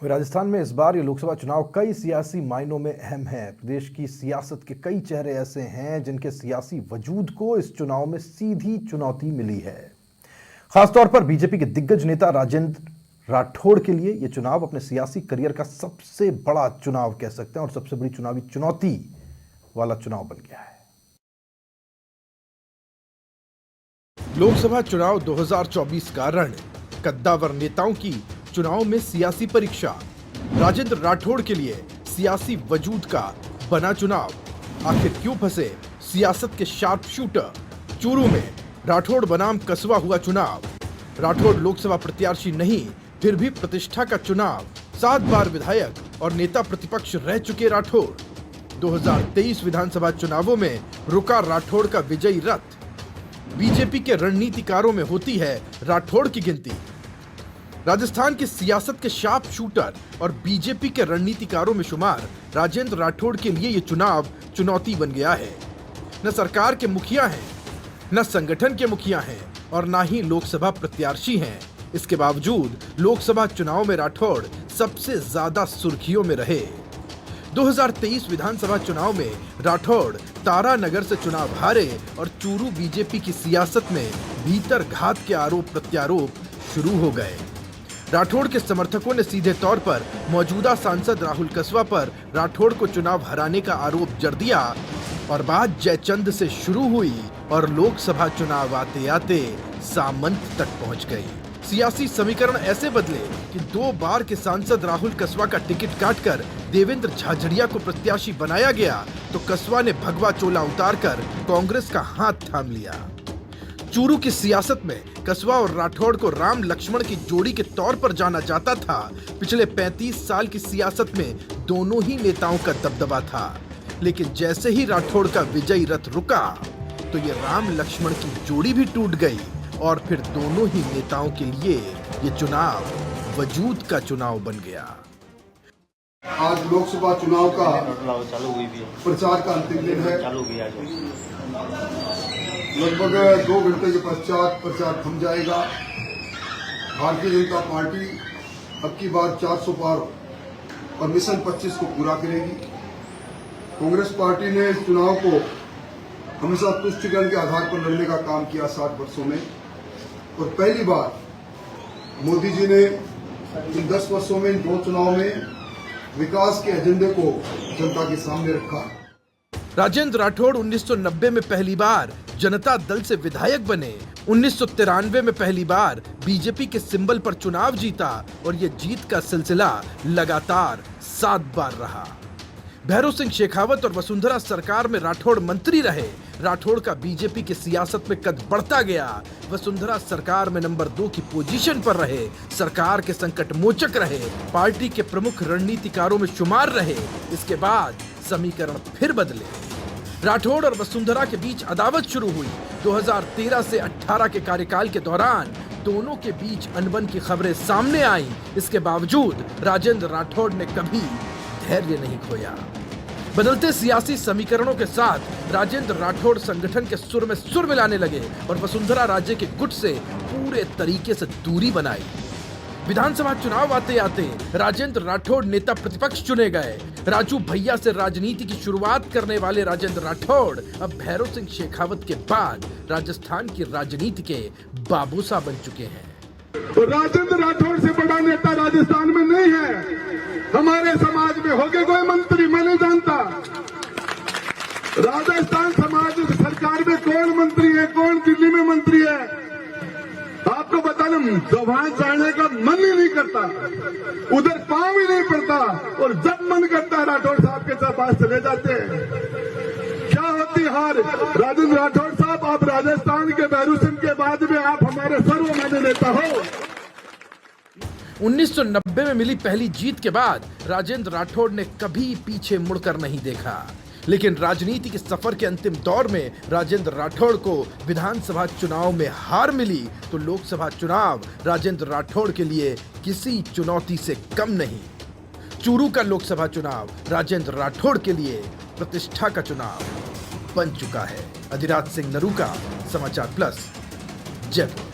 राजस्थान में इस बार ये लोकसभा चुनाव कई सियासी मायनों में अहम है। प्रदेश की सियासत के कई चेहरे ऐसे हैं जिनके सियासी वजूद को इस चुनाव में सीधी चुनौती मिली है। खासतौर पर बीजेपी के दिग्गज नेता राजेंद्र राठौड़ के लिए ये चुनाव अपने सियासी करियर का सबसे बड़ा चुनाव कह सकते हैं और सबसे बड़ी चुनावी चुनौती वाला चुनाव बन गया है। लोकसभा चुनाव 2024 का रण, कद्दावर नेताओं की चुनाव में सियासी परीक्षा, राजेंद्र राठौड़ के लिए सियासी वजूद का बना चुनाव। आखिर क्यों फंसे सियासत के शार्प शूटर? चूरू में राठौड़ बनाम कसवा हुआ चुनाव। राठौड़ लोकसभा प्रत्याशी नहीं, फिर भी प्रतिष्ठा का चुनाव। 7 बार विधायक और नेता प्रतिपक्ष रह चुके राठौड़। 2023 विधानसभा चुनावों में रुका राठौड़ का विजयी रथ। बीजेपी के रणनीतिकारों में होती है राठौड़ की गिनती। राजस्थान की सियासत के शार्प शूटर और बीजेपी के रणनीतिकारों में शुमार राजेंद्र राठौड़ के लिए ये चुनाव चुनौती बन गया है। न सरकार के मुखिया हैं, न संगठन के मुखिया हैं और न ही लोकसभा प्रत्याशी हैं। इसके बावजूद लोकसभा चुनाव में राठौड़ सबसे ज्यादा सुर्खियों में रहे। 2023 विधानसभा चुनाव में राठौड़ तारानगर से चुनाव हारे और चूरू बीजेपी की सियासत में भीतर घात के आरोप प्रत्यारोप शुरू हो गए। राठौड़ के समर्थकों ने सीधे तौर पर मौजूदा सांसद राहुल कसवा पर राठौड़ को चुनाव हराने का आरोप जड़ दिया और बात जयचंद से शुरू हुई और लोकसभा चुनाव आते आते सामंत तक पहुंच गई। सियासी समीकरण ऐसे बदले कि 2 बार के सांसद राहुल कसवा का टिकट काटकर देवेंद्र झाझड़िया को प्रत्याशी बनाया गया तो कसवा ने भगवा चोला उतारकर कांग्रेस का हाथ थाम लिया। चूरू की सियासत में कसवा और राठौड़ को राम लक्ष्मण की जोड़ी के तौर पर जाना जाता था। पिछले 35 साल की सियासत में दोनों ही नेताओं का दबदबा था, लेकिन जैसे ही राठौड़ का विजयी रथ रुका तो ये राम लक्ष्मण की जोड़ी भी टूट गई और फिर दोनों ही नेताओं के लिए ये चुनाव वजूद का चुनाव बन गया। आज लोकसभा चुनाव का प्रचार का अंतिम दिन है। लगभग 2 घंटे के पश्चात प्रचार थम जाएगा। भारतीय जनता पार्टी अब की बार 400 पार और मिशन 25 को पूरा करेगी। कांग्रेस पार्टी ने चुनाव को हमेशा तुष्टिकरण के आधार पर लड़ने का काम किया 60 वर्षों में और पहली बार मोदी जी ने इन 10 वर्षों में इन 2 चुनाव में विकास के एजेंडे को जनता के सामने रखा। राजेंद्र राठौड़ 1990 में पहली बार जनता दल से विधायक बने। 1993 में पहली बार बीजेपी के सिंबल पर चुनाव जीता और ये जीत का सिलसिला लगातार 7 बार रहा। भैरव सिंह शेखावत और वसुंधरा सरकार में राठौड़ मंत्री रहे। राठौड़ का बीजेपी की सियासत में कद बढ़ता गया। वसुंधरा सरकार में नंबर 2 की पोजीशन पर रहे, सरकार के संकट मोचक रहे, पार्टी के प्रमुख रणनीतिकारों में शुमार रहे। इसके बाद समीकरण फिर बदले। राठौड़ और वसुंधरा के बीच अदावत शुरू हुई। 2013 से 18 के कार्यकाल के दौरान दोनों के बीच अनबन की खबरें सामने आईं। इसके बावजूद राजेंद्र राठौड़ ने कभी धैर्य नहीं खोया। बदलते सियासी समीकरणों के साथ राजेंद्र राठौड़ संगठन के सुर में सुर मिलाने लगे और वसुंधरा राजे के गुट से पूरे तरीके से दूरी बनाई। विधानसभा चुनाव आते आते राजेंद्र राठौड़ नेता प्रतिपक्ष चुने गए। राजू भैया से राजनीति की शुरुआत करने वाले राजेंद्र राठौड़ अब भैरव सिंह शेखावत के बाद राजस्थान की राजनीति के बाबूसा बन चुके हैं। तो राजेंद्र राठौड़ से बड़ा नेता राजस्थान में नहीं है। हमारे समाज में होगे कोई मंत्री, मैं नहीं जानता। राजस्थान समाज सरकार में कौन मंत्री है, कौन दिल्ली में मंत्री है, आपको बताना वहां जाने का मन ही नहीं करता, उधर पांव ही नहीं पड़ता और जब मन करता राठौड़ साहब के पास चले जाते हैं। क्या होती हार राजेंद्र राठौड़ साहब, आप राजस्थान के भैरव सिंह के बाद में आप हमारे सर्वमान्य नेता हो। 1990 में मिली पहली जीत के बाद राजेंद्र राठौड़ ने कभी पीछे मुड़कर नहीं देखा, लेकिन राजनीति के सफर के अंतिम दौर में राजेंद्र राठौड़ को विधानसभा चुनाव में हार मिली तो लोकसभा चुनाव राजेंद्र राठौड़ के लिए किसी चुनौती से कम नहीं। चूरू का लोकसभा चुनाव राजेंद्र राठौड़ के लिए प्रतिष्ठा का चुनाव बन चुका है। अधिराज सिंह नरूका, समाचार प्लस, जयपुर।